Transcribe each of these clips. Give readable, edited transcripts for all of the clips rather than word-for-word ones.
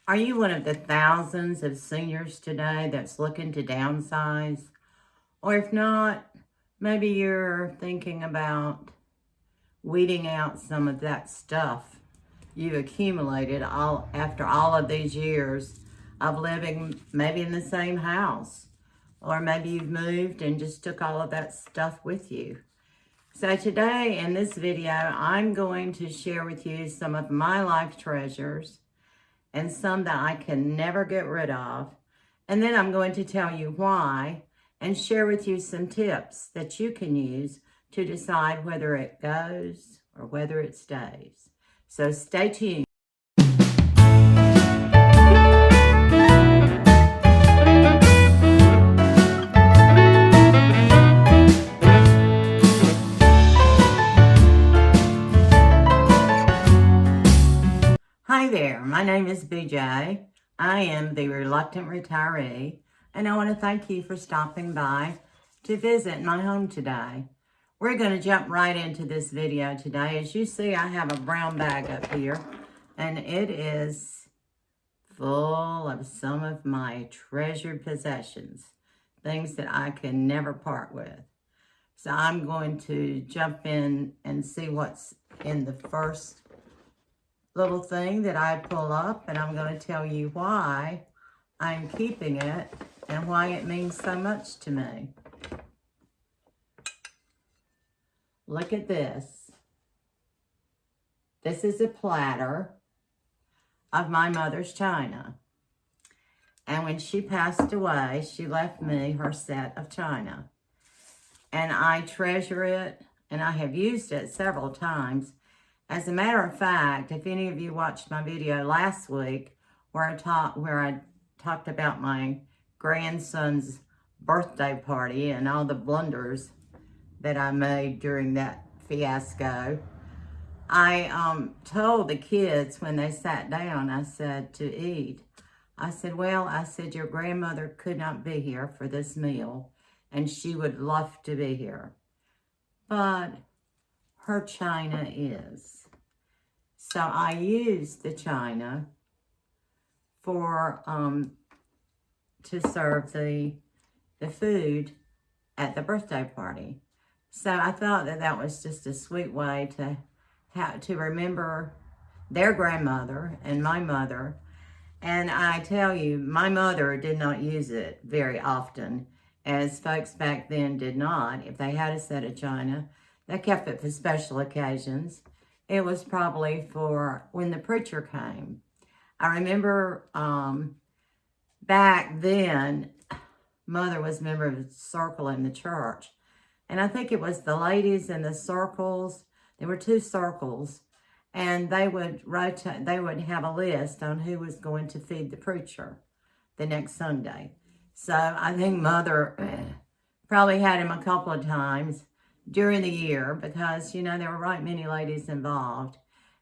Are you one of the thousands of seniors today that's looking to downsize? Or if not, maybe you're thinking about weeding out some of that stuff you've accumulated after all of these years of living maybe in the same house. Or maybe you've moved and just took all of that stuff with you. So today in this video, I'm going to share with you some of my life treasures and some that I can never get rid of. And then I'm going to tell you why and share with you some tips that you can use to decide whether it goes or whether it stays. So stay tuned. Hi there, my name is BJ. I am the Reluctant Retiree, and I want to thank you for stopping by to visit my home today. We're going to jump right into this video today. As you see, I have a brown bag up here, and it is full of some of my treasured possessions, things that I can never part with. So I'm going to jump in and see what's in the first little thing that I pull up, and I'm going to tell you why I'm keeping it and why it means so much to me. Look at this. This is a platter of my mother's china. And when she passed away, she left me her set of china. And I treasure it, and I have used it several times. As a matter of fact, if any of you watched my video last week where I talked about my grandson's birthday party and all the blunders that I made during that fiasco, I told the kids when they sat down, I said, to eat, I said, your grandmother could not be here for this meal, and she would love to be here, but her china is. So I used the china for to serve the food at the birthday party. So I thought that was just a sweet way to remember their grandmother and my mother. And I tell you, my mother did not use it very often, as folks back then did not. If they had a set of china, they kept it for special occasions. It was probably for when the preacher came. I remember back then, Mother was a member of the circle in the church. And I think it was the ladies in the circles. There were two circles. And they would rotate, they would have a list on who was going to feed the preacher the next Sunday. So I think Mother probably had him a couple of times during the year because, you know, there were right many ladies involved.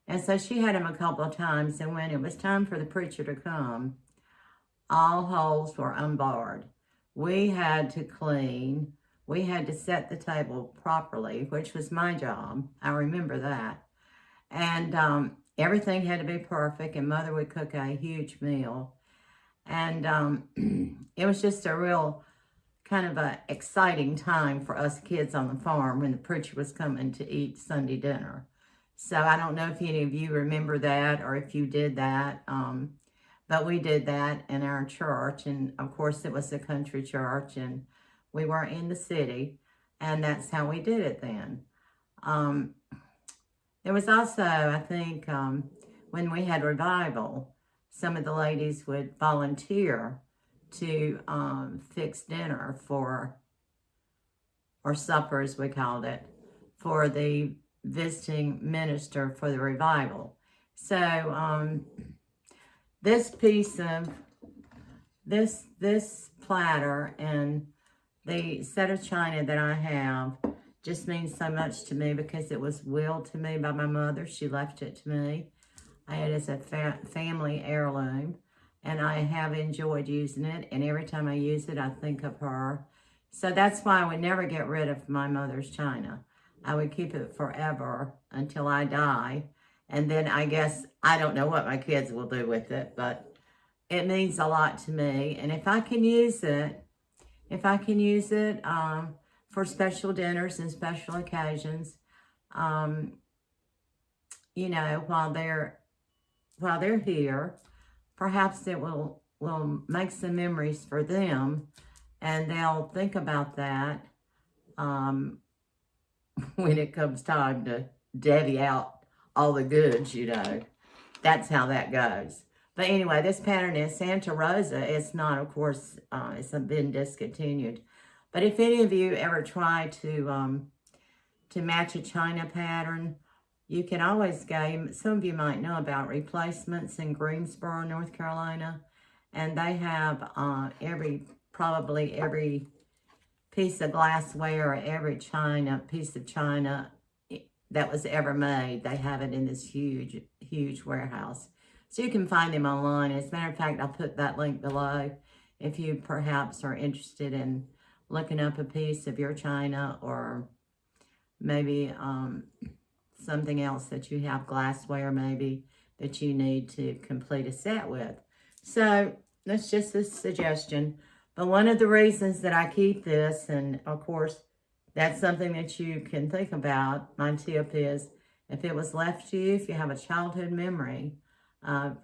And so she had him a couple of times, and when it was time for the preacher to come, all holes were unbarred. We had to clean. We had to set the table properly, which was my job. I remember that. And everything had to be perfect, and Mother would cook a huge meal. And it was just a real kind of a exciting time for us kids on the farm when the preacher was coming to eat Sunday dinner. So I don't know if any of you remember that or if you did that, but we did that in our church. And of course it was a country church and we weren't in the city, and that's how we did it then. There was also, I think, when we had revival, some of the ladies would volunteer to fix dinner or supper as we called it, for the visiting minister for the revival. So this piece of, this platter and the set of china that I have just means so much to me because it was willed to me by my mother. She left it to me. I had it as a family heirloom. And I have enjoyed using it. And every time I use it, I think of her. So that's why I would never get rid of my mother's china. I would keep it forever until I die. And then I guess, I don't know what my kids will do with it, but it means a lot to me. And if I can use it, for special dinners and special occasions, you know, while they're here, perhaps it will make some memories for them, and they'll think about that when it comes time to divvy out all the goods, you know. That's how that goes. But anyway, this pattern is Santa Rosa. It's not, of course, it's been discontinued. But if any of you ever try to match a China pattern, you can always go. Some of you might know about Replacements in Greensboro, North Carolina. And they have probably every piece of glassware or every piece of china that was ever made. They have it in this huge, huge warehouse. So you can find them online. As a matter of fact, I'll put that link below if you perhaps are interested in looking up a piece of your china, or maybe something else that you have, glassware maybe, that you need to complete a set with. So that's just a suggestion. But one of the reasons that I keep this, and of course, that's something that you can think about. My tip is, if it was left to you, if you have a childhood memory of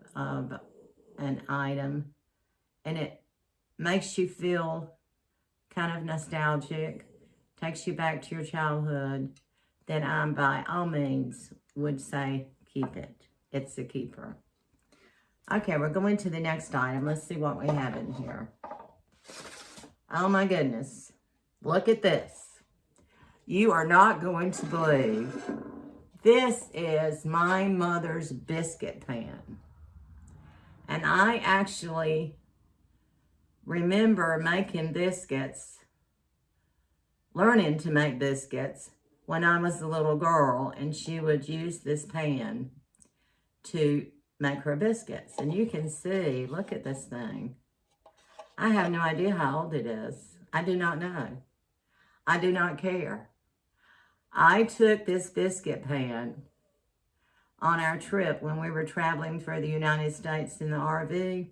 an item, and it makes you feel kind of nostalgic, takes you back to your childhood, then I, by all means, would say keep it. It's a keeper. Okay, we're going to the next item. Let's see what we have in here. Oh my goodness. Look at this. You are not going to believe. This is my mother's biscuit pan. And I actually remember making biscuits, learning to make biscuits when I was a little girl, and she would use this pan to make her biscuits. And you can see, look at this thing. I have no idea how old it is. I do not know. I do not care. I took this biscuit pan on our trip when we were traveling through the United States in the RV.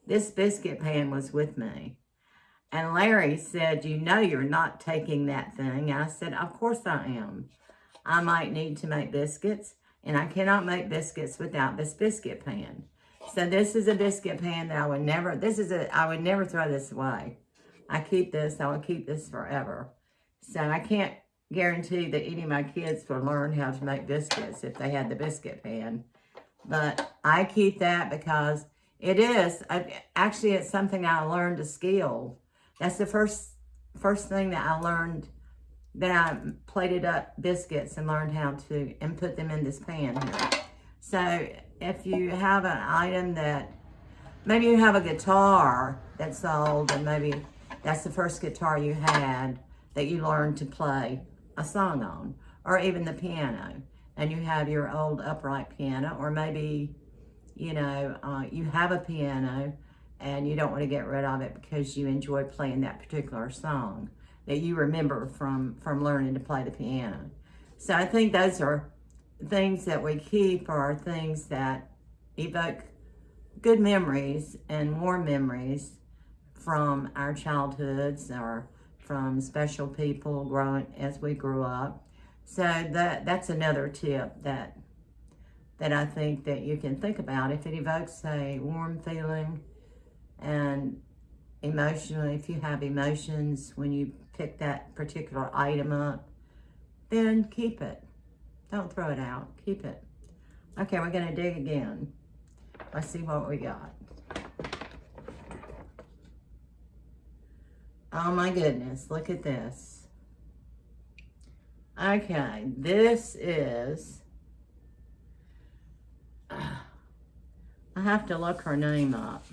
This biscuit pan was with me. And Larry said, you know you're not taking that thing. I said, of course I am. I might need to make biscuits, and I cannot make biscuits without this biscuit pan. So this is a biscuit pan that I would never throw this away. I keep this, I will keep this forever. So I can't guarantee that any of my kids will learn how to make biscuits if they had the biscuit pan. But I keep that because it is, actually it's something I learned a skill. That's the first thing that I learned, that I plated up biscuits and learned how to, and put them in this pan here. So if you have an item that, maybe you have a guitar that's old, and maybe that's the first guitar you had that you learned to play a song on, or even the piano, and you have your old upright piano, or maybe, you know, you have a piano and you don't want to get rid of it because you enjoy playing that particular song that you remember from learning to play the piano. So I think those are things that we keep, are things that evoke good memories and warm memories from our childhoods, or from special people growing as we grew up. So that's another tip that I think that you can think about. If it evokes a warm feeling, and emotionally, if you have emotions when you pick that particular item up, then keep it. Don't throw it out. Keep it. Okay, we're going to dig again. Let's see what we got. Oh my goodness, look at this. Okay, this is, I have to look her name up.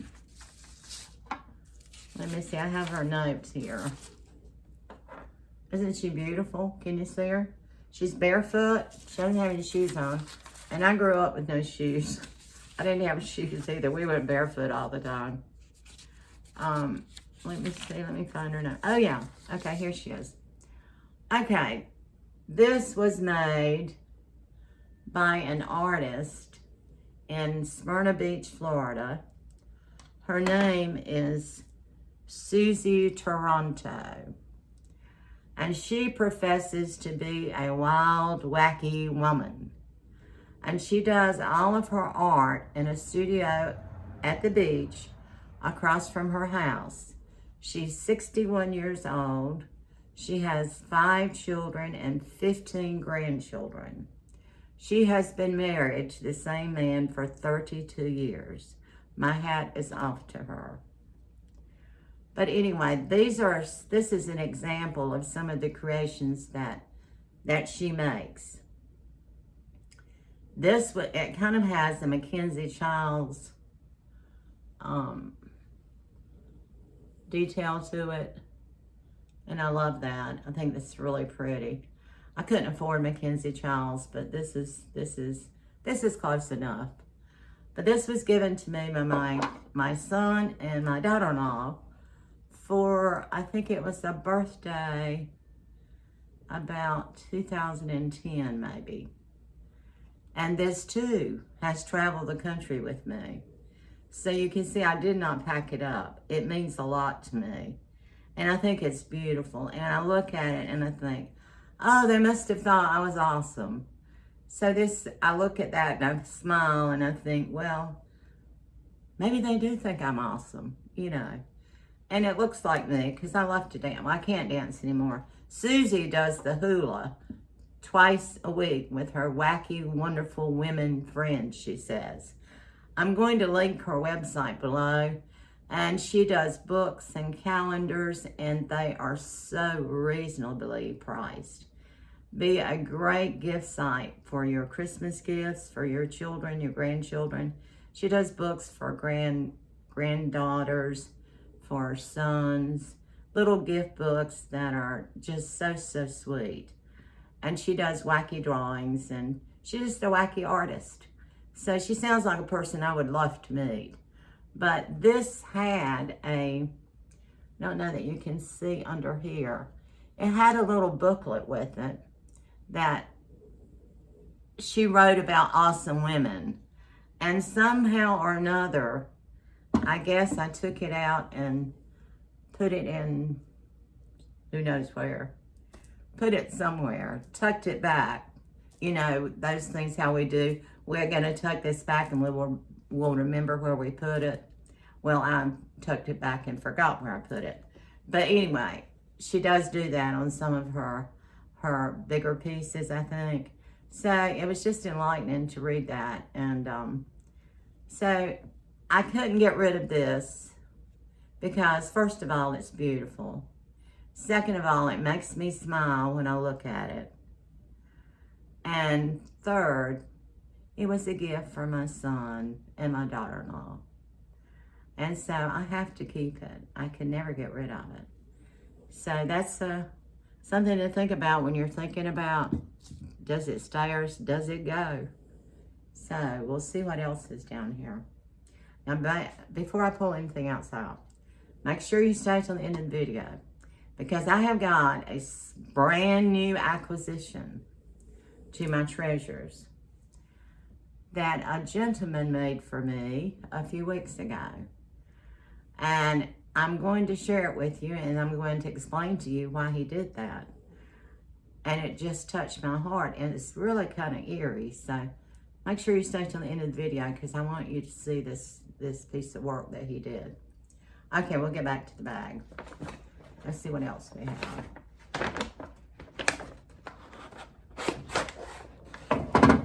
Let me see, I have her notes here. Isn't she beautiful? Can you see her? She's barefoot. She doesn't have any shoes on. And I grew up with no shoes. I didn't have shoes either. We went barefoot all the time. Let me see, let me find her note. Oh yeah, okay, here she is. Okay, this was made by an artist in Smyrna Beach, Florida. Her name is Susie Toronto. And she professes to be a wild, wacky woman. And she does all of her art in a studio at the beach across from her house. She's 61 years old. She has 5 children and 15 grandchildren. She has been married to the same man for 32 years. My hat is off to her. But anyway, this is an example of some of the creations that she makes. It kind of has a Mackenzie Childs detail to it, and I love that. I think that's really pretty. I couldn't afford Mackenzie Childs, but this is close enough. But this was given to me by my son and my daughter-in-law for, I think it was a birthday about 2010 maybe. And this too has traveled the country with me. So you can see I did not pack it up. It means a lot to me. And I think it's beautiful. And I look at it and I think, oh, they must have thought I was awesome. So I look at that and I smile and I think, well, maybe they do think I'm awesome, you know. And it looks like me because I love to dance. Well, I can't dance anymore. Susie does the hula twice a week with her wacky, wonderful women friends, she says. I'm going to link her website below. And she does books and calendars, and they are so reasonably priced. Be a great gift site for your Christmas gifts, for your children, your grandchildren. She does books for granddaughters, for sons, little gift books that are just so, so sweet. And she does wacky drawings, and she's just a wacky artist. So she sounds like a person I would love to meet. But this had I don't know that you can see under here, it had a little booklet with it that she wrote about awesome women. And somehow or another, I guess I took it out and put it in, who knows where, put it somewhere, tucked it back. You know, those things how we do. We're going to tuck this back and we'll remember where we put it. Well, I tucked it back and forgot where I put it. But anyway, she does do that on some of her bigger pieces, I think. So it was just enlightening to read that. And so I couldn't get rid of this because, first of all, it's beautiful. Second of all, it makes me smile when I look at it. And third, it was a gift for my son and my daughter-in-law. And so I have to keep it. I can never get rid of it. So that's something to think about when you're thinking about, does it stay or does it go? So we'll see what else is down here. Now, before I pull anything else out, make sure you stay till the end of the video because I have got a brand new acquisition to my treasures that a gentleman made for me a few weeks ago. And I'm going to share it with you and I'm going to explain to you why he did that. And it just touched my heart and it's really kind of eerie. So make sure you stay till the end of the video because I want you to see this piece of work that he did. Okay, we'll get back to the bag. Let's see what else we have.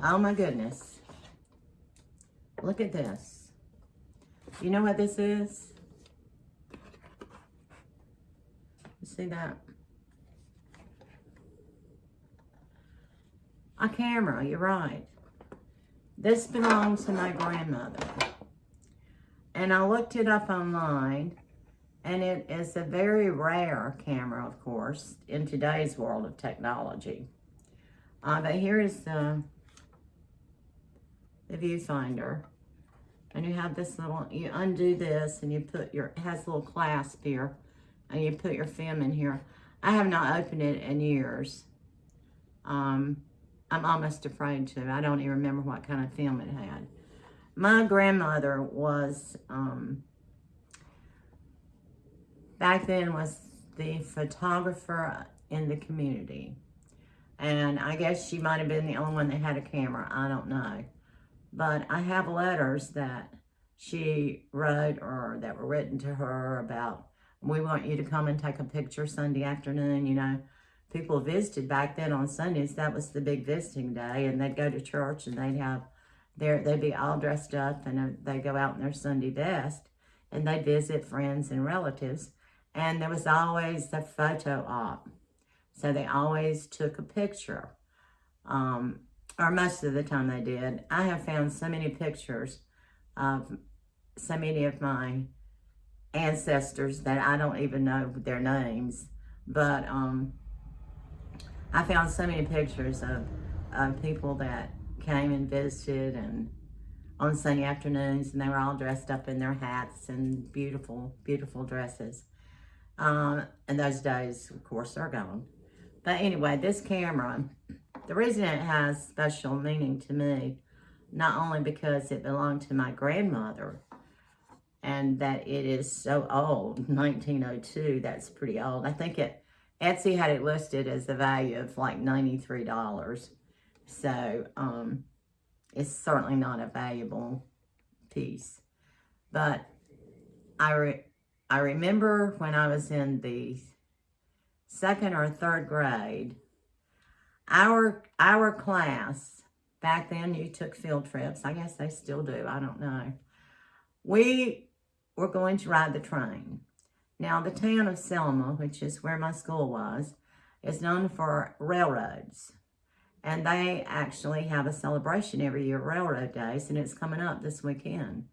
Oh my goodness. Look at this. You know what this is? You see that? A camera, you're right. This belongs to my grandmother. And I looked it up online, and it is a very rare camera, of course, in today's world of technology. But here is the viewfinder. And you have this little, you undo this, and you put it has a little clasp here, and you put your film in here. I have not opened it in years. I'm almost afraid to. I don't even remember what kind of film it had. My grandmother was back then was the photographer in the community. And I guess she might have been the only one that had a camera. I don't know. But I have letters that she wrote or that were written to her about, we want you to come and take a picture Sunday afternoon. You know, people visited back then on Sundays. That was the big visiting day. And they'd go to church and they'd be all dressed up and they'd go out in their Sunday best and they'd visit friends and relatives. And there was always the photo op. So they always took a picture, or most of the time they did. I have found so many pictures of so many of my ancestors that I don't even know their names. But I found so many pictures of people that came and visited and on Sunday afternoons, and they were all dressed up in their hats and beautiful, beautiful dresses. And those days, of course, are gone. But anyway, this camera, the reason it has special meaning to me, not only because it belonged to my grandmother and that it is so old, 1902, that's pretty old. I think Etsy had it listed as the value of like $93. So it's certainly not a valuable piece. But I remember when I was in the 2nd or 3rd grade, our class, back then you took field trips. I guess they still do. I don't know. We were going to ride the train. Now, the town of Selma, which is where my school was, is known for railroads. And they actually have a celebration every year, Railroad Days, and it's coming up this weekend.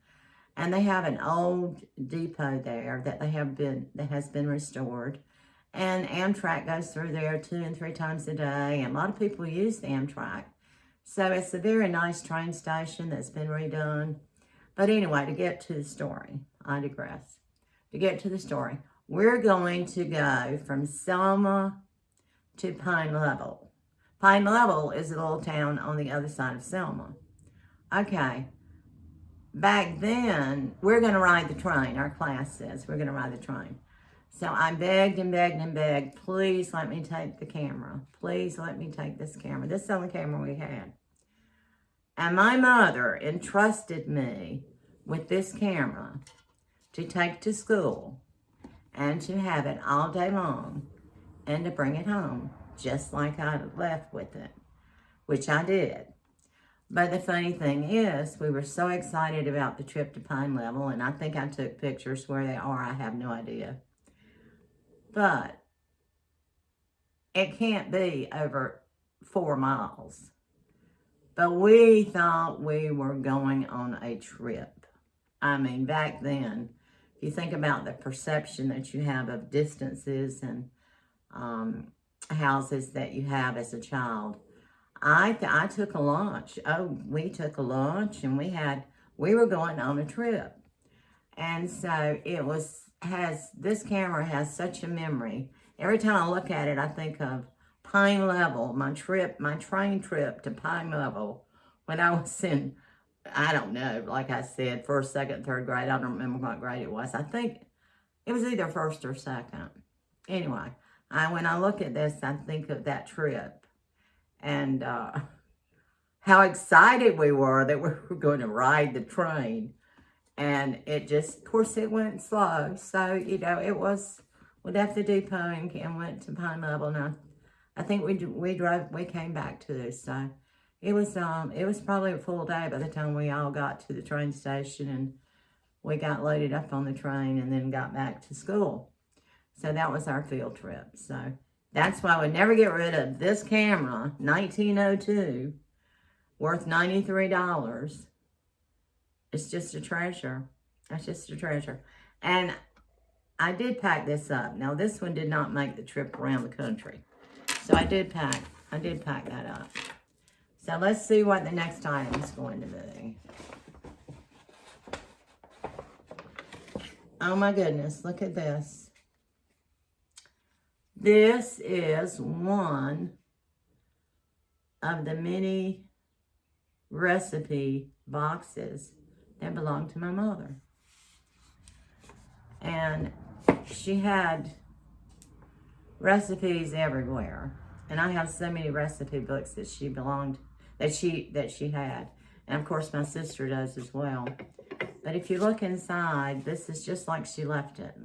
And they have an old depot there that has been restored. And Amtrak goes through there 2 and 3 times a day. And a lot of people use the Amtrak. So it's a very nice train station that's been redone. But anyway, to get to the story, I digress. To get to the story, we're going to go from Selma to Pine Level. Pine Level is a little town on the other side of Selma. Okay. Back then, we're going to ride the train. Our class says we're going to ride the train. So I begged and begged and begged, please let me take the camera. Please let me take this camera. This is the only camera we had. And my mother entrusted me with this camera to take to school and to have it all day long and to bring it home, just like I left with it, which I did. But the funny thing is, we were so excited about the trip to Pine Level, and I think I took pictures. Where they are, I have no idea. But it can't be over 4 miles. But we thought we were going on a trip. I mean, back then, if you think about the perception that you have of distances and houses that you have as a child, I took a lunch. Oh, we took a lunch, and we were going on a trip. And so this camera has such a memory. Every time I look at it, I think of Pine Level, my train trip to Pine Level when I was in, I don't know, like I said, 1st, 2nd, 3rd grade. I don't remember what grade it was. I think it was either 1st or 2nd. Anyway, when I look at this, I think of that trip and how excited we were that we were going to ride the train. And it just, of course, it went slow. So, you know, we left the depot and went to Pine Level. Now, I think we came back too. So it was probably a full day by the time we all got to the train station, and we got loaded up on the train and then got back to school. So that was our field trip. So that's why we never get rid of this camera, 1902, worth $93. It's just a treasure. It's just a treasure. And I did pack this up. Now, this one did not make the trip around the country. So I did pack that up. So let's see what the next item is going to be. Oh my goodness, look at this. This is one of the many recipe boxes that belonged to my mother. And she had recipes everywhere. And I have so many recipe books that she had. And of course my sister does as well. But if you look inside, this is just like she left it.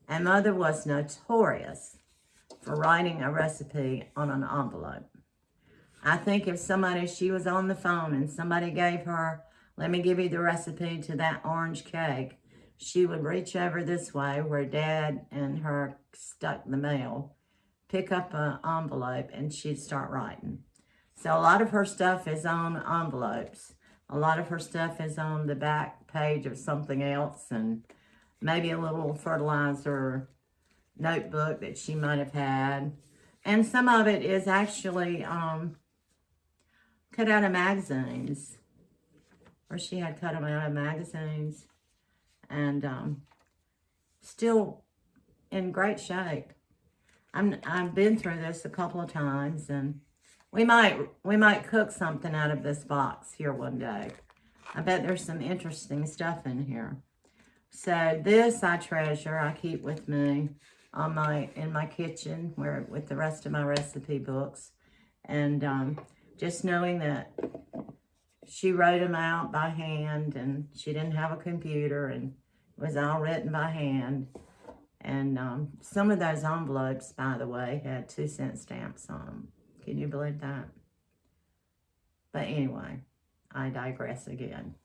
And Mother was notorious for writing a recipe on an envelope. I think if she was on the phone and somebody gave her, let me give you the recipe to that orange cake, she would reach over this way where Dad and her stuck the mail, pick up an envelope, and she'd start writing. So a lot of her stuff is on envelopes. A lot of her stuff is on the back page of something else, and maybe a little fertilizer notebook that she might have had. And some of it is actually cut out of magazines, or she had cut them out of magazines, and still in great shape. I've been through this a couple of times, and we might cook something out of this box here one day. I bet there's some interesting stuff in here. So this I treasure. I keep with me in my kitchen with the rest of my recipe books, and just knowing that she wrote them out by hand, and she didn't have a computer, and it was all written by hand. And some of those envelopes, by the way, had 2-cent stamps on them. Can you believe that? But anyway, I digress again.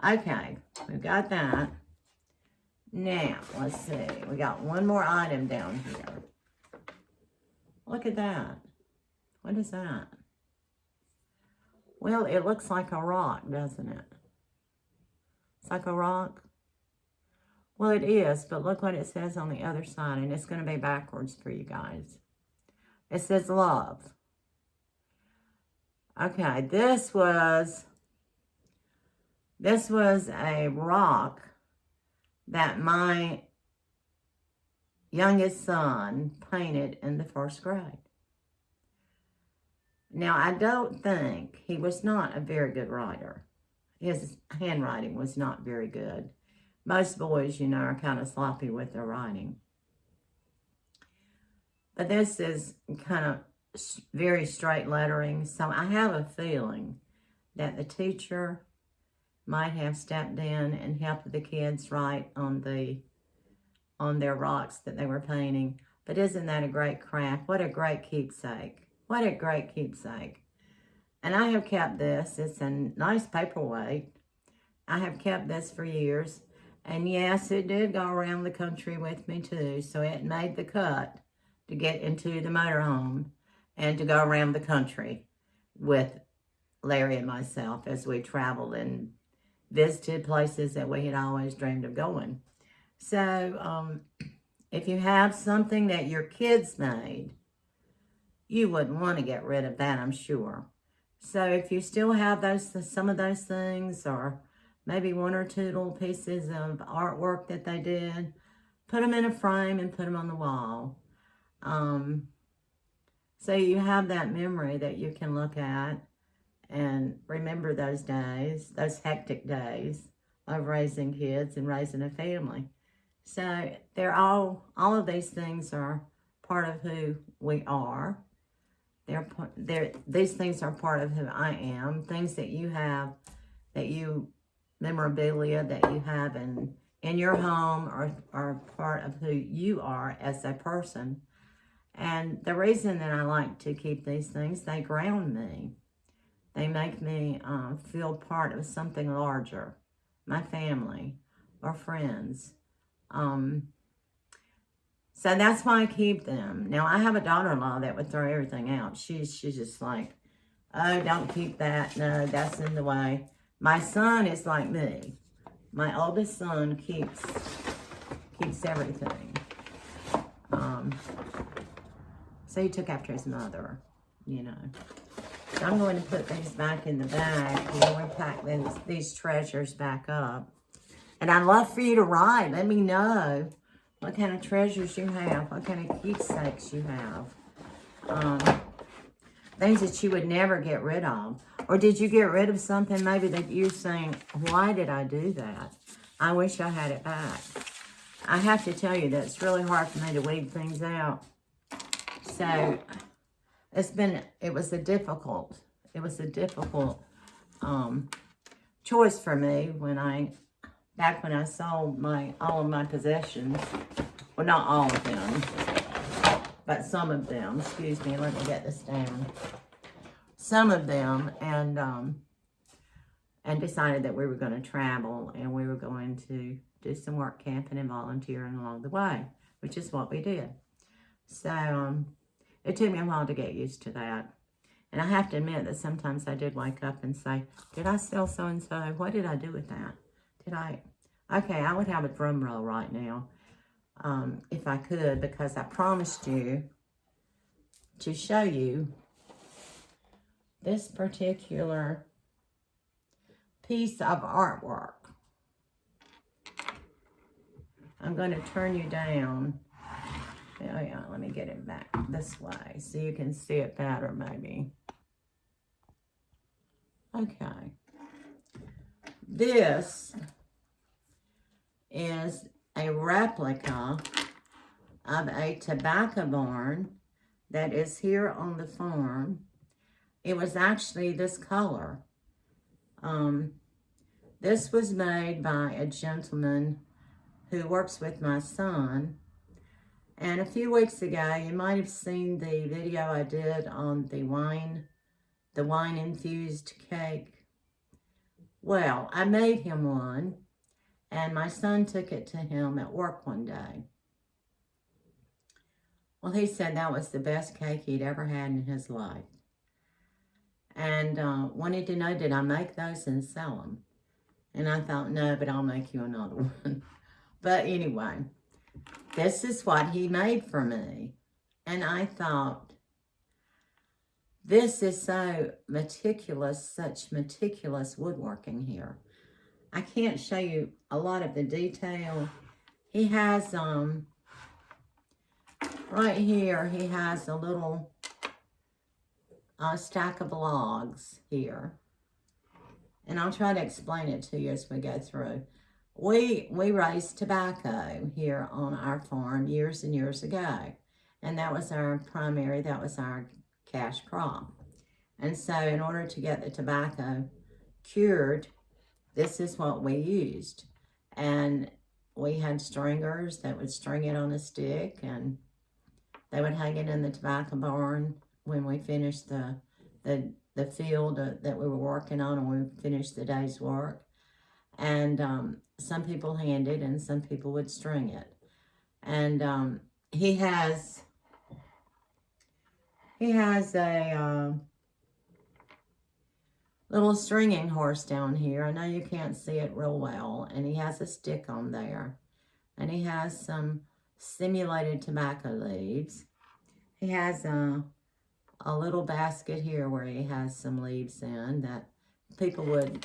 Okay, we've got that. Now, let's see. We got one more item down here. Look at that. What is that? Well, it looks like a rock, doesn't it? It's like a rock. Well, it is, but look what it says on the other side, and it's going to be backwards for you guys. It says love. Okay, this was a rock that my youngest son painted in the 1st grade. Now, I don't think he was not a very good writer. His handwriting was not very good. Most boys, you know, are kind of sloppy with their writing. But this is kind of very straight lettering. So I have a feeling that the teacher might have stepped in and helped the kids write on their rocks that they were painting. But isn't that a great craft? What a great keepsake. What a great keepsake. And I have kept this. It's a nice paperweight. I have kept this for years. And yes, it did go around the country with me too. So it made the cut to get into the motorhome and to go around the country with Larry and myself as we traveled and visited places that we had always dreamed of going. So if you have something that your kids made, you wouldn't want to get rid of that, I'm sure. So if you still have some of those things, or maybe 1 or 2 little pieces of artwork that they did, put them in a frame and put them on the wall. So you have that memory that you can look at and remember those days, those hectic days of raising kids and raising a family. So they're all of these things are part of who we are. These things are part of who I am. Things that you have, memorabilia that you have in your home are part of who you are as a person. And the reason that I like to keep these things, they ground me. They make me feel part of something larger, my family or friends. So that's why I keep them. Now, I have a daughter-in-law that would throw everything out. She's just like, oh, don't keep that. No, that's in the way. My son is like me. My oldest son keeps everything. So he took after his mother, you know. So I'm going to put these back in the bag. We're going to pack these treasures back up. And I'd love for you to write. Let me know what kind of treasures you have, what kind of keepsakes you have. Things that you would never get rid of. Or did you get rid of something maybe that you're saying, why did I do that? I wish I had it back. I have to tell you that it's really hard for me to weed things out. So it was a difficult choice for me back when I sold all of my possessions. Well, not all of them, but some of them. Excuse me, let me get this down. Some of them, and decided that we were going to travel and we were going to do some work camping and volunteering along the way, which is what we did. So it took me a while to get used to that. And I have to admit that sometimes I did wake up and say, did I sell so-and-so? What did I do with that? Okay, I would have a drum roll right now if I could, because I promised you to show you this particular piece of artwork. I'm going to turn you down. Oh yeah, let me get it back this way so you can see it better maybe. Okay. This is a replica of a tobacco barn that is here on the farm. It was actually this color. This was made by a gentleman who works with my son. And a few weeks ago, you might have seen the video I did on the wine-infused cake. Well, I made him one, and my son took it to him at work one day. Well, he said that was the best cake he'd ever had in his life. And wanted to know, did I make those and sell them? And I thought, no, but I'll make you another one. But anyway, this is what he made for me. And I thought, this is so meticulous, such meticulous woodworking here. I can't show you a lot of the detail. He has, right here, he has a little stack of logs here. And I'll try to explain it to you as we go through. We raised tobacco here on our farm years and years ago. And that was our cash crop. And so in order to get the tobacco cured, this is what we used. And we had stringers that would string it on a stick, and they would hang it in the tobacco barn when we finished the field that we were working on, and we finished the day's work. And some people handed and some people would string it. And he has a little stringing horse down here. I know you can't see it real well. And he has a stick on there. And he has some simulated tobacco leaves. He has a little basket here where he has some leaves in that people would,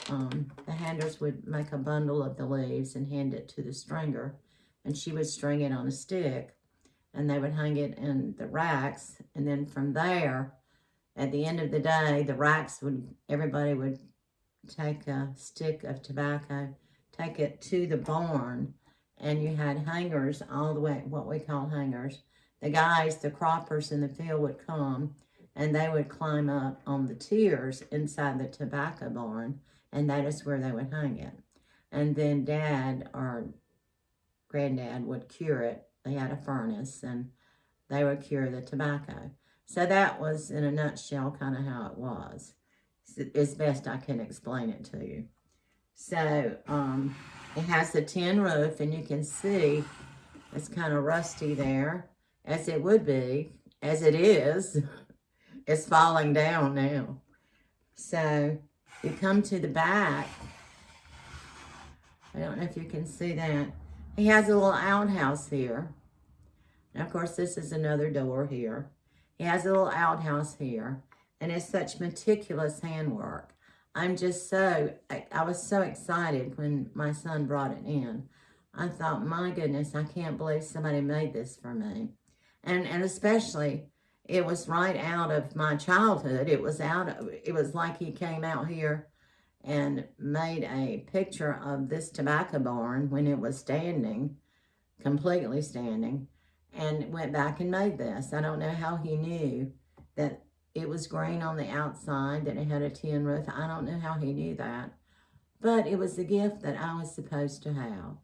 the handers would make a bundle of the leaves and hand it to the stringer, and she would string it on a stick, and they would hang it in the racks, and then from there, at the end of the day, everybody would take a stick of tobacco, take it to the barn, and you had hangers all the way, what we call hangers. The guys, the croppers in the field would come, and they would climb up on the tiers inside the tobacco barn, and that is where they would hang it. And then Dad or Granddad would cure it. They had a furnace, and they would cure the tobacco. So that was, in a nutshell, kind of how it was. As best I can explain it to you. So it has a tin roof, and you can see it's kind of rusty there, as it would be, as it is. It's falling down now. So you come to the back. I don't know if you can see that. He has a little outhouse here. And of course, this is another door here. He has a little outhouse here. And it's such meticulous handwork. I was so excited when my son brought it in. I thought, my goodness, I can't believe somebody made this for me. And especially, it was right out of my childhood. It was like he came out here and made a picture of this tobacco barn when it was standing completely standing, and went back and made this. I don't know how he knew that it was green on the outside, that it had a tin roof. I don't know how he knew that, but it was a gift that I was supposed to have.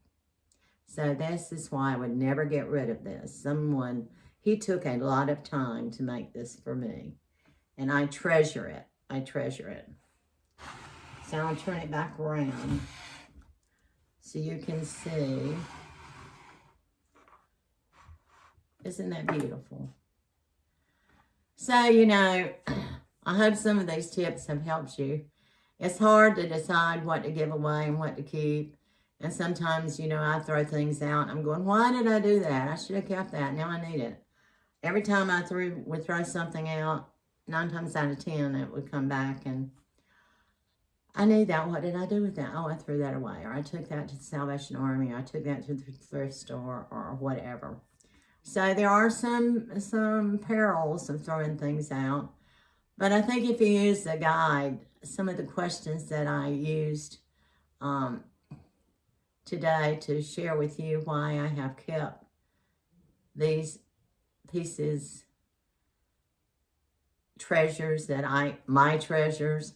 So this is why I would never get rid of this. He took a lot of time to make this for me, and I treasure it. I treasure it. So I'll turn it back around so you can see. Isn't that beautiful? So, you know, I hope some of these tips have helped you. It's hard to decide what to give away and what to keep. And sometimes, you know, I throw things out. I'm going, why did I do that? I should have kept that. Now I need it. Every time I would throw something out, 9 times out of 10, it would come back and I need that. What did I do with that? Oh, I threw that away. Or I took that to the Salvation Army. Or I took that to the thrift store or whatever. So there are some perils of throwing things out. But I think if you use the guide, some of the questions that I used today to share with you why I have kept these pieces, treasures my treasures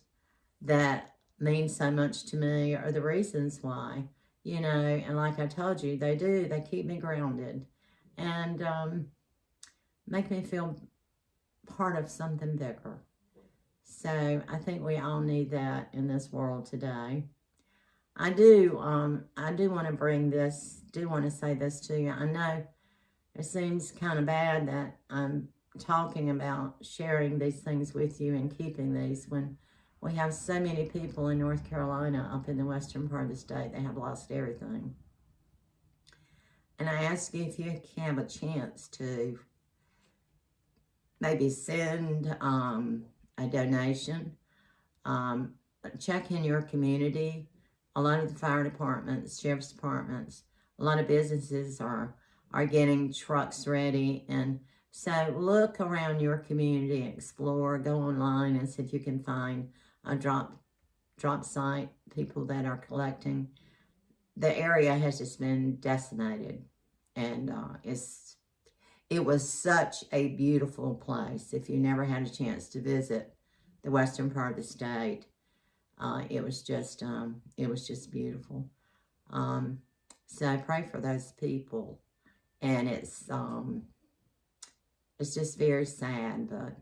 that mean so much to me, are the reasons why, you know. And like I told you, they keep me grounded and make me feel part of something bigger. So I think we all need that in this world today. I do want to say this to you. I know it seems kind of bad that I'm talking about sharing these things with you and keeping these when we have so many people in North Carolina, up in the western part of the state, that have lost everything. And I ask you if you have a chance to maybe send a donation, check in your community. A lot of the fire departments, sheriff's departments, a lot of businesses are getting trucks ready. And so look around your community, explore, go online and see if you can find a drop site, people that are collecting. The area has just been decimated, and it was such a beautiful place. If you never had a chance to visit the western part of the state, it was just beautiful. So I pray for those people, and it's just very sad, but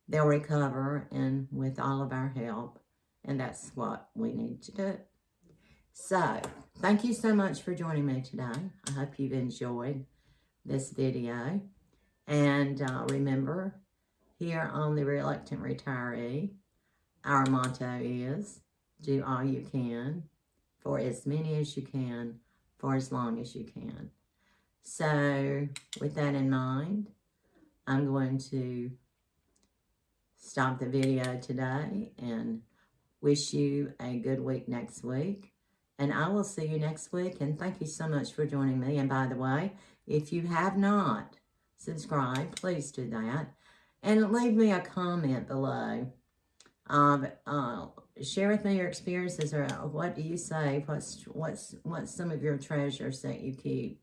they'll recover, and with all of our help, and that's what we need to do. So thank you so much for joining me today. I hope you've enjoyed this video, and remember, here on The Reluctant Retiree, our motto is, do all you can, for as many as you can, for as long as you can. So with that in mind, I'm going to stop the video today and wish you a good week next week. And I will see you next week. And thank you so much for joining me. And by the way, if you have not subscribed, please do that. And leave me a comment below. Share with me your experiences, or what do you say? What's some of your treasures that you keep,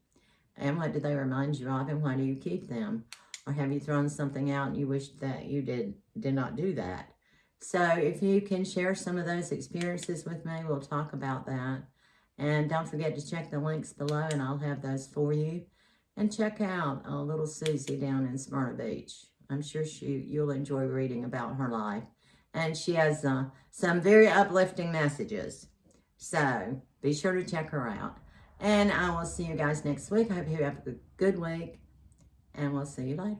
and what do they remind you of, and why do you keep them? Or have you thrown something out and you wish that you did not do that? So if you can share some of those experiences with me, we'll talk about that. And don't forget to check the links below, and I'll have those for you. And check out little Susie down in Smyrna Beach. I'm sure you'll enjoy reading about her life. And she has some very uplifting messages. So be sure to check her out. And I will see you guys next week. I hope you have a good week. And we'll see you later.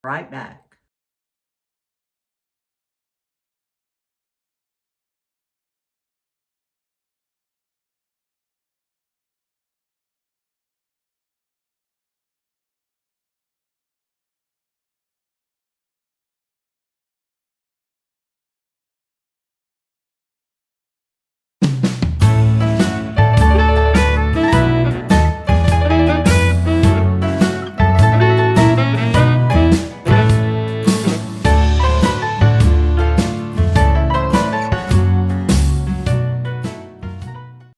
Right back.